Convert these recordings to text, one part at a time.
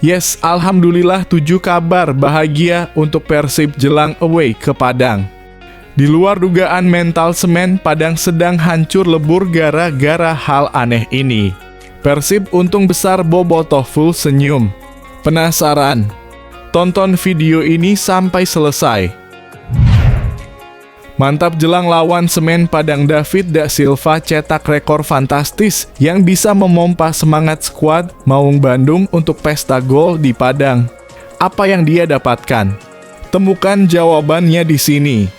Yes, alhamdulillah 7 kabar bahagia untuk Persib jelang away ke Padang. Di luar dugaan, mental semen Padang sedang hancur lebur gara-gara hal aneh ini. Persib untung besar, Bobotoh full senyum. Penasaran? Tonton video ini sampai selesai. Mantap jelang lawan Semen Padang, David da Silva cetak rekor fantastis yang bisa memompa semangat skuad Maung Bandung untuk pesta gol di Padang. Apa yang dia dapatkan? Temukan jawabannya di sini.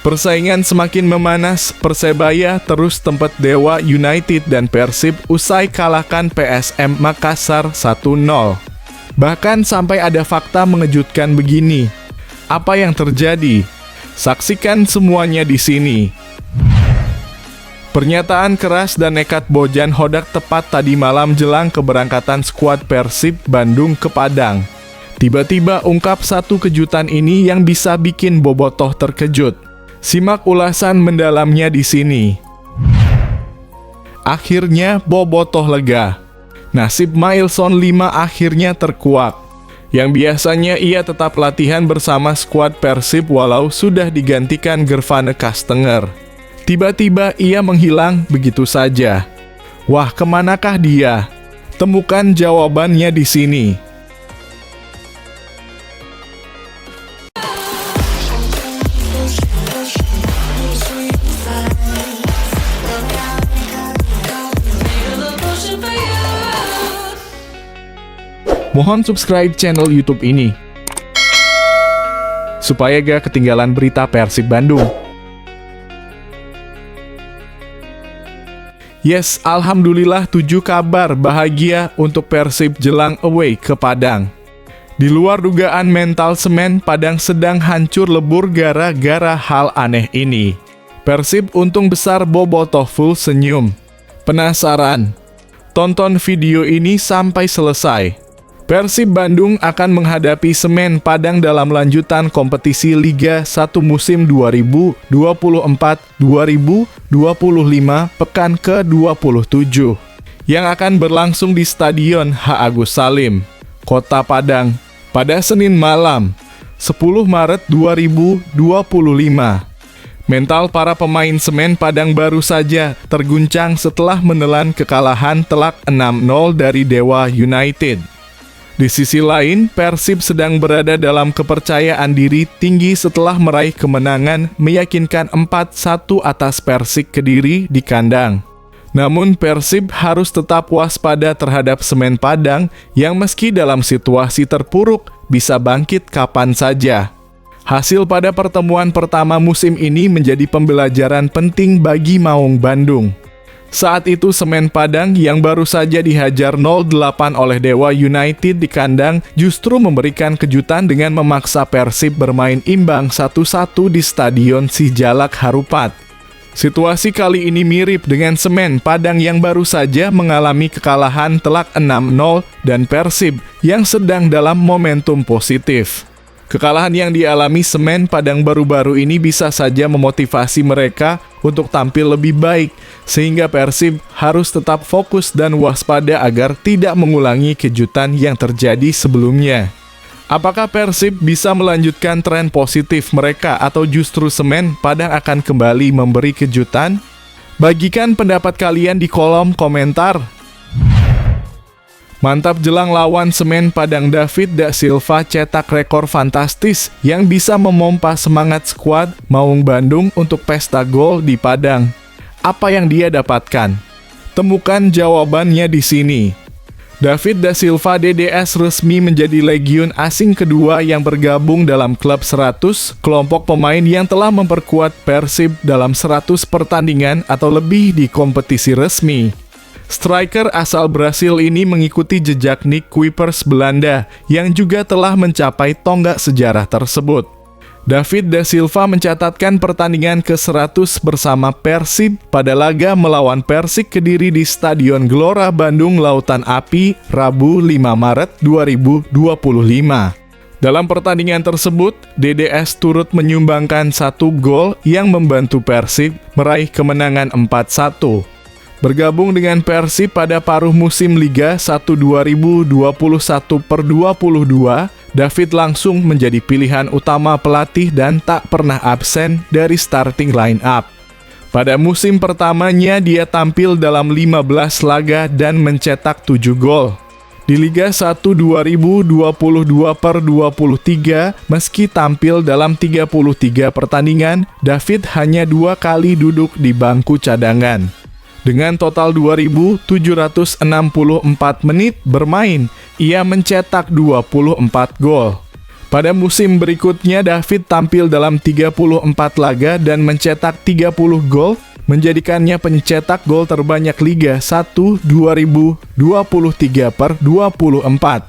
Persaingan semakin memanas, Persebaya terus tempat Dewa United dan Persib usai kalahkan PSM Makassar 1-0. Bahkan sampai ada fakta mengejutkan begini. Apa yang terjadi? Saksikan semuanya di sini. Pernyataan keras dan nekat Bojan Hodak tepat tadi malam jelang keberangkatan skuad Persib Bandung ke Padang. Tiba-tiba ungkap satu kejutan ini yang bisa bikin Bobotoh terkejut. Simak ulasan mendalamnya di sini. Akhirnya Bobotoh lega. Nasib Mailson 5 akhirnya terkuak. Yang biasanya ia tetap latihan bersama skuad Persib walau sudah digantikan Gervane Kastenger. Tiba-tiba ia menghilang begitu saja. Wah, kemanakah dia? Temukan jawabannya di sini. Mohon subscribe channel YouTube ini supaya gak ketinggalan berita Persib Bandung. Yes, alhamdulillah 7 kabar bahagia untuk Persib jelang away ke Padang. Di luar dugaan, mental semen Padang sedang hancur lebur gara-gara hal aneh ini. Persib untung besar, Bobotoh full senyum. Penasaran? Tonton video ini sampai selesai. Persib Bandung akan menghadapi Semen Padang dalam lanjutan kompetisi Liga 1 musim 2024-2025 pekan ke-27 yang akan berlangsung di Stadion H. Agus Salim, Kota Padang pada Senin malam, 10 Maret 2025. Mental para pemain Semen Padang baru saja terguncang setelah menelan kekalahan telak 6-0 dari Dewa United. Di sisi lain, Persib sedang berada dalam kepercayaan diri tinggi setelah meraih kemenangan meyakinkan 4-1 atas Persik Kediri di kandang. Namun Persib harus tetap waspada terhadap Semen Padang yang meski dalam situasi terpuruk bisa bangkit kapan saja. Hasil pada pertemuan pertama musim ini menjadi pembelajaran penting bagi Maung Bandung. Saat itu Semen Padang yang baru saja dihajar 0-8 oleh Dewa United di kandang justru memberikan kejutan dengan memaksa Persib bermain imbang 1-1 di Stadion Sijalak Harupat. Situasi kali ini mirip dengan Semen Padang yang baru saja mengalami kekalahan telak 6-0 dan Persib yang sedang dalam momentum positif. Kekalahan yang dialami Semen Padang baru-baru ini bisa saja memotivasi mereka untuk tampil lebih baik, sehingga Persib harus tetap fokus dan waspada agar tidak mengulangi kejutan yang terjadi sebelumnya. Apakah Persib bisa melanjutkan tren positif mereka atau justru Semen Padang akan kembali memberi kejutan? Bagikan pendapat kalian di kolom komentar. Mantap jelang lawan Semen Padang, David da Silva cetak rekor fantastis yang bisa memompa semangat skuad Maung Bandung untuk pesta gol di Padang. Apa yang dia dapatkan? Temukan jawabannya di sini. David da Silva DDS resmi menjadi legiun asing kedua yang bergabung dalam klub 100, kelompok pemain yang telah memperkuat Persib dalam 100 pertandingan atau lebih di kompetisi resmi. Striker asal Brasil ini mengikuti jejak Nick Kuipers Belanda yang juga telah mencapai tonggak sejarah tersebut. David da Silva mencatatkan pertandingan ke-100 bersama Persib pada laga melawan Persik Kediri di Stadion Gelora Bandung Lautan Api, Rabu 5 Maret 2025. Dalam pertandingan tersebut, DDS turut menyumbangkan 1 gol yang membantu Persib meraih kemenangan 4-1. Bergabung dengan Persib pada paruh musim Liga 1 2021/22, David langsung menjadi pilihan utama pelatih dan tak pernah absen dari starting line-up. Pada musim pertamanya dia tampil dalam 15 laga dan mencetak 7 gol. Di Liga 1 2022/23, meski tampil dalam 33 pertandingan, David hanya 2 kali duduk di bangku cadangan. Dengan total 2.764 menit bermain, ia mencetak 24 gol. Pada musim berikutnya, David tampil dalam 34 laga dan mencetak 30 gol, menjadikannya pencetak gol terbanyak Liga 1 2023/24.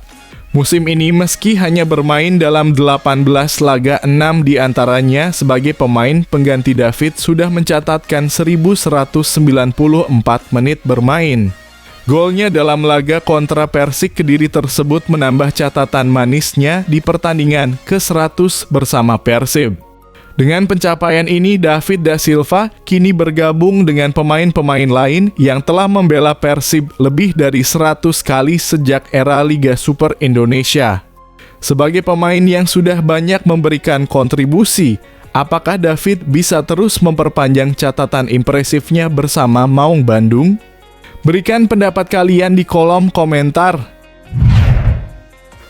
Musim ini meski hanya bermain dalam 18 laga, 6 diantaranya sebagai pemain pengganti David sudah mencatatkan 1.194 menit bermain. Golnya dalam laga kontra Persik Kediri tersebut menambah catatan manisnya di pertandingan ke-100 bersama Persib. Dengan pencapaian ini, David da Silva kini bergabung dengan pemain-pemain lain yang telah membela Persib lebih dari 100 kali sejak era Liga Super Indonesia. Sebagai pemain yang sudah banyak memberikan kontribusi, apakah David bisa terus memperpanjang catatan impresifnya bersama Maung Bandung? Berikan pendapat kalian di kolom komentar.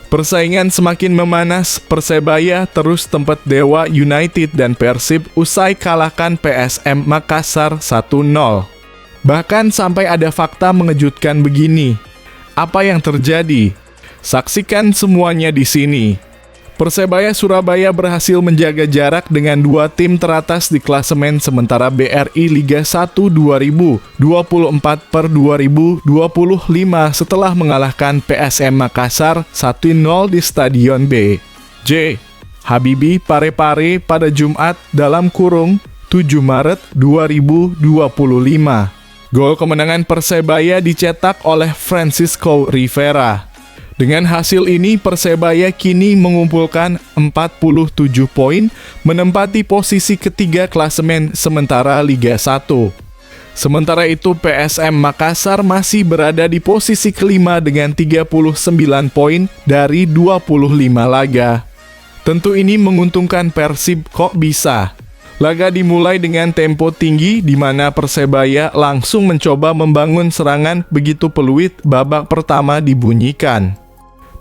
Persaingan semakin memanas, Persebaya terus tempat Dewa United dan Persib usai kalahkan PSM Makassar 1-0. Bahkan sampai ada fakta mengejutkan begini. Apa yang terjadi? Saksikan semuanya di sini. Persebaya Surabaya berhasil menjaga jarak dengan 2 tim teratas di klasemen sementara BRI Liga 1 2024/2025 setelah mengalahkan PSM Makassar 1-0 di Stadion B.J. Habibie Parepare pada Jumat dalam kurung 7 Maret 2025. Gol kemenangan Persebaya dicetak oleh Francisco Rivera. Dengan hasil ini, Persebaya kini mengumpulkan 47 poin, menempati posisi ketiga klasemen sementara Liga 1. Sementara itu, PSM Makassar masih berada di posisi kelima dengan 39 poin dari 25 laga. Tentu ini menguntungkan Persib, kok bisa? Laga dimulai dengan tempo tinggi di mana Persebaya langsung mencoba membangun serangan begitu peluit babak pertama dibunyikan.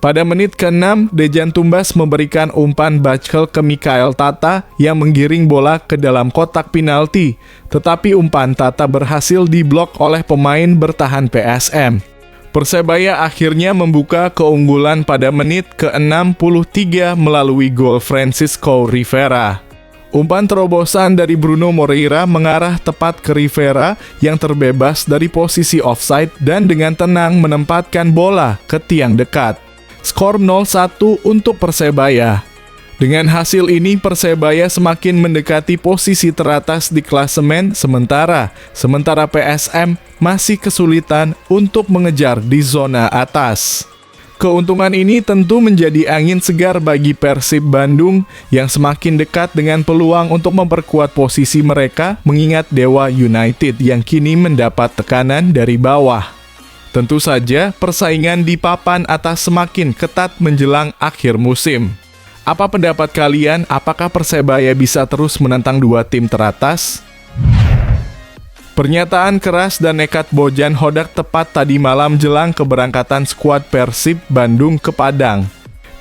Pada menit ke-6, Dejan Tumbas memberikan umpan backhel ke Mikael Tata yang menggiring bola ke dalam kotak penalti, tetapi umpan Tata berhasil diblok oleh pemain bertahan PSM. Persebaya akhirnya membuka keunggulan pada menit ke-63 melalui gol Francisco Rivera. Umpan terobosan dari Bruno Moreira mengarah tepat ke Rivera yang terbebas dari posisi offside dan dengan tenang menempatkan bola ke tiang dekat. Skor 0-1 untuk Persebaya. Dengan hasil ini, Persebaya semakin mendekati posisi teratas di klasemen sementara PSM masih kesulitan untuk mengejar di zona atas. Keuntungan ini tentu menjadi angin segar bagi Persib Bandung yang semakin dekat dengan peluang untuk memperkuat posisi mereka mengingat Dewa United yang kini mendapat tekanan dari bawah. Tentu saja, persaingan di papan atas semakin ketat menjelang akhir musim. Apa pendapat kalian? Apakah Persebaya bisa terus menantang 2 tim teratas? Pernyataan keras dan nekat Bojan Hodak tepat tadi malam jelang keberangkatan skuad Persib Bandung ke Padang.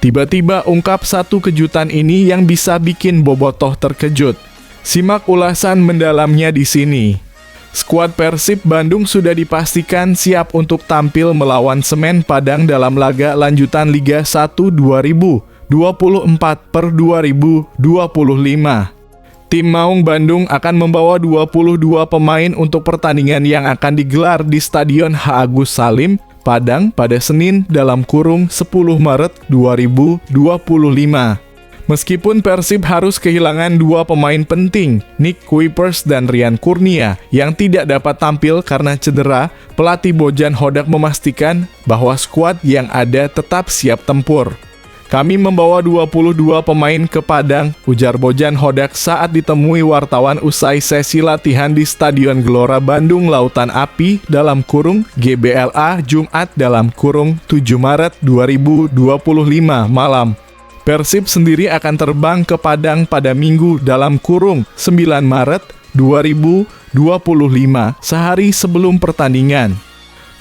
Tiba-tiba ungkap satu kejutan ini yang bisa bikin bobotoh terkejut. Simak ulasan mendalamnya di sini. Skuad Persib Bandung sudah dipastikan siap untuk tampil melawan Semen Padang dalam laga lanjutan Liga 1 2024/2025. Tim Maung Bandung akan membawa 22 pemain untuk pertandingan yang akan digelar di Stadion H. Agus Salim, Padang pada Senin dalam kurung 10 Maret 2025. Meskipun Persib harus kehilangan 2 pemain penting, Nick Kuipers dan Rian Kurnia, yang tidak dapat tampil karena cedera, pelatih Bojan Hodak memastikan bahwa skuad yang ada tetap siap tempur. Kami membawa 22 pemain ke Padang, ujar Bojan Hodak saat ditemui wartawan usai sesi latihan di Stadion Gelora Bandung Lautan Api (GBLA) Jumat (7 Maret 2025 malam. Persib sendiri akan terbang ke Padang pada Minggu (9 Maret 2025 sehari sebelum pertandingan.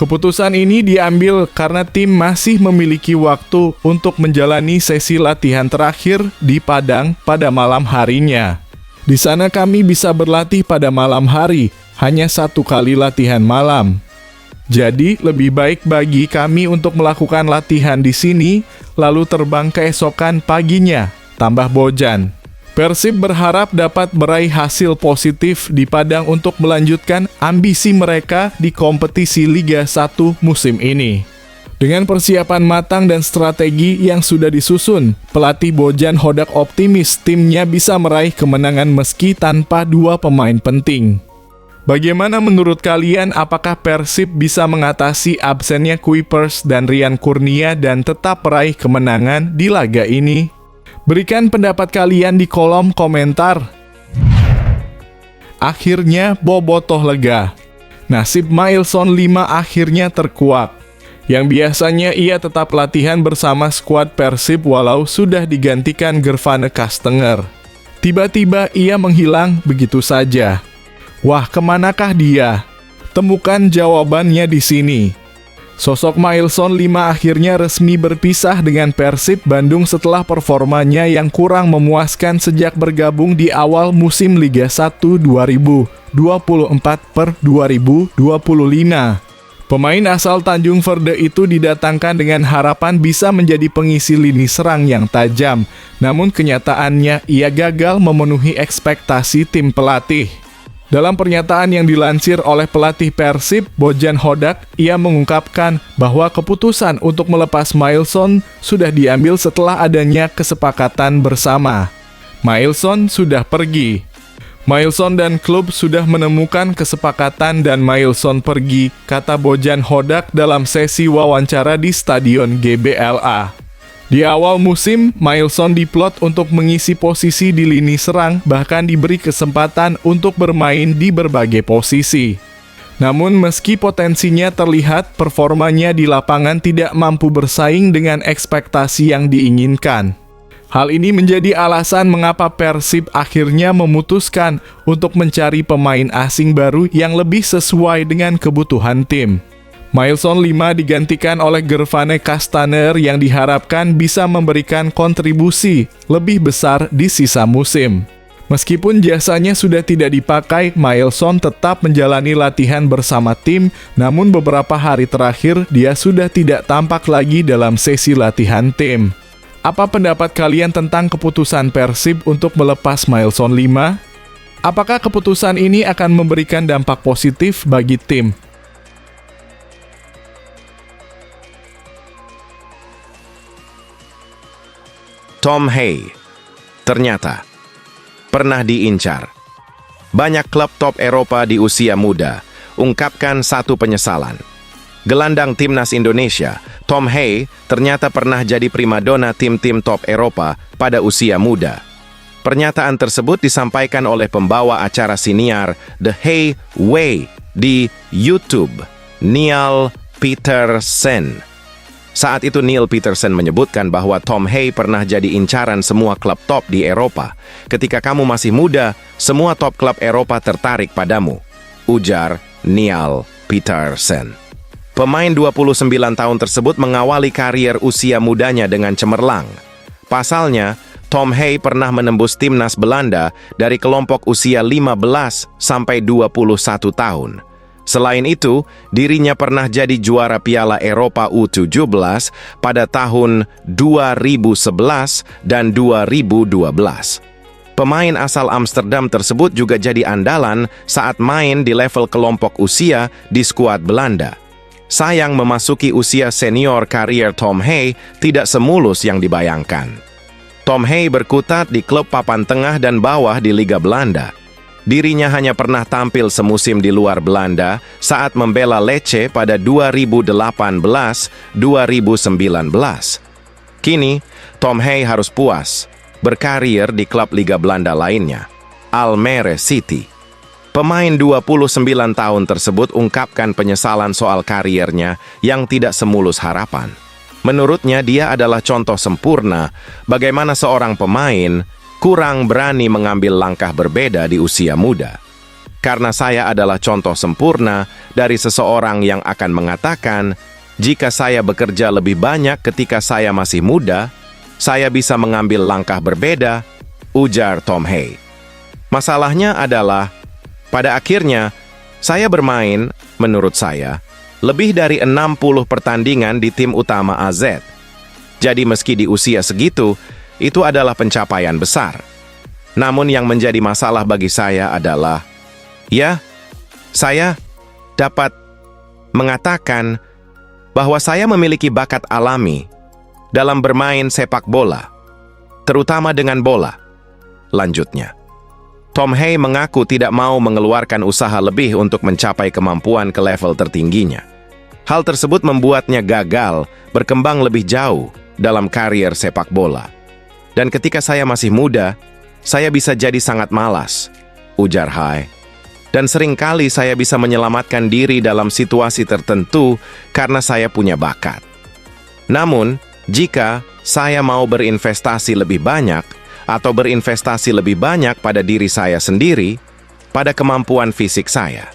Keputusan ini diambil karena tim masih memiliki waktu untuk menjalani sesi latihan terakhir di Padang pada malam harinya. Di sana kami bisa berlatih pada malam hari, hanya 1 kali latihan malam. Jadi lebih baik bagi kami untuk melakukan latihan di sini, lalu terbang keesokan paginya, tambah Bojan. Persib berharap dapat meraih hasil positif di Padang untuk melanjutkan ambisi mereka di kompetisi Liga 1 musim ini. Dengan persiapan matang dan strategi yang sudah disusun, pelatih Bojan Hodak optimis timnya bisa meraih kemenangan meski tanpa 2 pemain penting. Bagaimana menurut kalian, apakah Persib bisa mengatasi absennya Kuipers dan Rian Kurnia dan tetap meraih kemenangan di laga ini? Berikan pendapat kalian di kolom komentar. Akhirnya bobotoh lega. Nasib Mailson 5 akhirnya terkuak. Yang biasanya ia tetap latihan bersama skuad Persib walau sudah digantikan Gervane Kastenger. Tiba-tiba ia menghilang begitu saja. Wah, kemanakah dia? Temukan jawabannya di sini. Sosok Mailson 5 akhirnya resmi berpisah dengan Persib Bandung setelah performanya yang kurang memuaskan sejak bergabung di awal musim Liga 1 2024/2025. Pemain asal Tanjung Verde itu didatangkan dengan harapan bisa menjadi pengisi lini serang yang tajam, namun kenyataannya ia gagal memenuhi ekspektasi tim pelatih. Dalam pernyataan yang dilansir oleh pelatih Persib, Bojan Hodak, ia mengungkapkan bahwa keputusan untuk melepas Mailson sudah diambil setelah adanya kesepakatan bersama. Mailson sudah pergi. Mailson dan klub sudah menemukan kesepakatan dan Mailson pergi, kata Bojan Hodak dalam sesi wawancara di Stadion GBLA. Di awal musim, Mailson diplot untuk mengisi posisi di lini serang, bahkan diberi kesempatan untuk bermain di berbagai posisi. Namun meski potensinya terlihat, performanya di lapangan tidak mampu bersaing dengan ekspektasi yang diinginkan. Hal ini menjadi alasan mengapa Persib akhirnya memutuskan untuk mencari pemain asing baru yang lebih sesuai dengan kebutuhan tim. Mailson 5 digantikan oleh Gervane Kastenger yang diharapkan bisa memberikan kontribusi lebih besar di sisa musim. Meskipun jasanya sudah tidak dipakai, Mailson tetap menjalani latihan bersama tim, namun beberapa hari terakhir dia sudah tidak tampak lagi dalam sesi latihan tim. Apa pendapat kalian tentang keputusan Persib untuk melepas Mailson 5? Apakah keputusan ini akan memberikan dampak positif bagi tim? Tom Hay ternyata pernah diincar. Banyak klub top Eropa di usia muda ungkapkan satu penyesalan. Gelandang timnas Indonesia, Tom Hay, ternyata pernah jadi primadona tim-tim top Eropa pada usia muda. Pernyataan tersebut disampaikan oleh pembawa acara siniar The Hay Way di YouTube, Neil Petersen. Saat itu Neil Petersen menyebutkan bahwa Tom Hay pernah jadi incaran semua klub top di Eropa. Ketika kamu masih muda, semua top klub Eropa tertarik padamu, ujar Neil Petersen. Pemain 29 tahun tersebut mengawali karier usia mudanya dengan cemerlang. Pasalnya, Tom Hay pernah menembus timnas Belanda dari kelompok usia 15 sampai 21 tahun. Selain itu, dirinya pernah jadi juara Piala Eropa U17 pada tahun 2011 dan 2012. Pemain asal Amsterdam tersebut juga jadi andalan saat main di level kelompok usia di skuad Belanda. Sayang, memasuki usia senior karier Tom Hay tidak semulus yang dibayangkan. Tom Hay berkutat di klub papan tengah dan bawah di Liga Belanda. Dirinya hanya pernah tampil semusim di luar Belanda saat membela Lecce pada 2018-2019. Kini, Tom Hey harus puas berkarir di klub Liga Belanda lainnya, Almere City. Pemain 29 tahun tersebut ungkapkan penyesalan soal kariernya yang tidak semulus harapan. Menurutnya, dia adalah contoh sempurna bagaimana seorang pemain kurang berani mengambil langkah berbeda di usia muda. Karena saya adalah contoh sempurna dari seseorang yang akan mengatakan, jika saya bekerja lebih banyak ketika saya masih muda, saya bisa mengambil langkah berbeda, ujar Tom Hey. Masalahnya adalah, pada akhirnya, saya bermain, menurut saya, lebih dari 60 pertandingan di tim utama AZ. Jadi meski di usia segitu, itu adalah pencapaian besar. Namun yang menjadi masalah bagi saya adalah, ya, saya dapat mengatakan bahwa saya memiliki bakat alami dalam bermain sepak bola, terutama dengan bola. Lanjutnya, Tom Hey mengaku tidak mau mengeluarkan usaha lebih untuk mencapai kemampuan ke level tertingginya. Hal tersebut membuatnya gagal berkembang lebih jauh dalam karier sepak bola. Dan ketika saya masih muda, saya bisa jadi sangat malas, ujar Hay. Dan seringkali saya bisa menyelamatkan diri dalam situasi tertentu karena saya punya bakat. Namun, jika saya mau berinvestasi lebih banyak atau berinvestasi lebih banyak pada diri saya sendiri, pada kemampuan fisik saya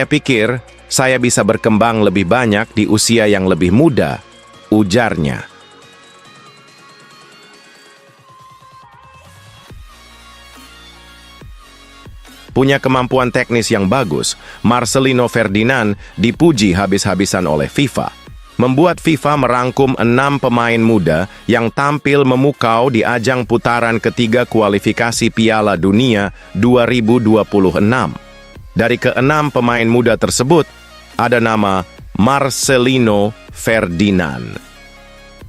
pikir saya bisa berkembang lebih banyak di usia yang lebih muda, ujarnya. Punya kemampuan teknis yang bagus, Marcelino Ferdinand dipuji habis-habisan oleh FIFA. Membuat FIFA merangkum 6 pemain muda yang tampil memukau di ajang putaran ketiga kualifikasi Piala Dunia 2026. Dari ke-6 pemain muda tersebut, ada nama Marcelino Ferdinand.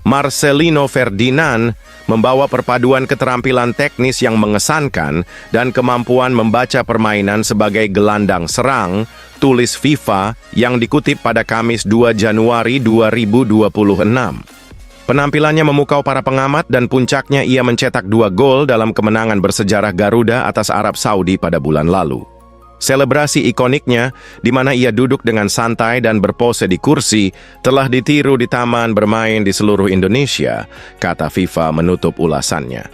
Marcelino Ferdinand membawa perpaduan keterampilan teknis yang mengesankan dan kemampuan membaca permainan sebagai gelandang serang, tulis FIFA yang dikutip pada Kamis 2 Januari 2026. Penampilannya memukau para pengamat dan puncaknya ia mencetak 2 gol dalam kemenangan bersejarah Garuda atas Arab Saudi pada bulan lalu. Selebrasi ikoniknya, di mana ia duduk dengan santai dan berpose di kursi, telah ditiru di taman bermain di seluruh Indonesia, kata FIFA menutup ulasannya.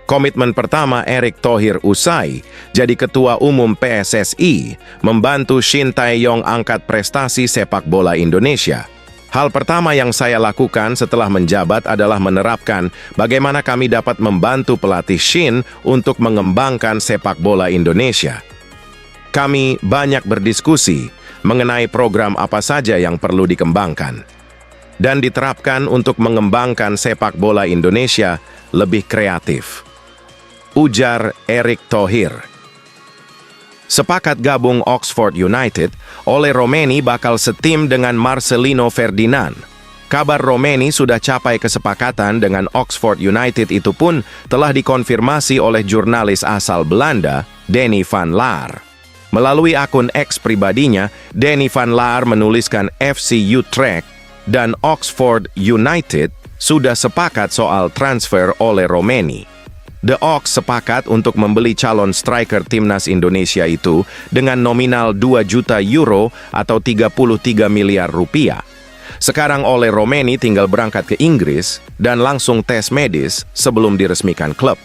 Komitmen pertama Erick Thohir usai jadi Ketua Umum PSSI, membantu Shin Tae-yong angkat prestasi sepak bola Indonesia. Hal pertama yang saya lakukan setelah menjabat adalah menerapkan bagaimana kami dapat membantu pelatih Shin untuk mengembangkan sepak bola Indonesia. Kami banyak berdiskusi mengenai program apa saja yang perlu dikembangkan dan diterapkan untuk mengembangkan sepak bola Indonesia lebih kreatif, ujar Erick Thohir. Sepakat gabung Oxford United, Ole Romeni bakal setim dengan Marcelino Ferdinand. Kabar Romeni sudah capai kesepakatan dengan Oxford United itu pun telah dikonfirmasi oleh jurnalis asal Belanda, Danny van Laar. Melalui akun X pribadinya, Danny van Laar menuliskan FC Utrecht dan Oxford United sudah sepakat soal transfer Ole Romeni. The Ox sepakat untuk membeli calon striker timnas Indonesia itu dengan nominal 2 juta euro atau 33 miliar rupiah. Sekarang Ole Romeni tinggal berangkat ke Inggris dan langsung tes medis sebelum diresmikan klub.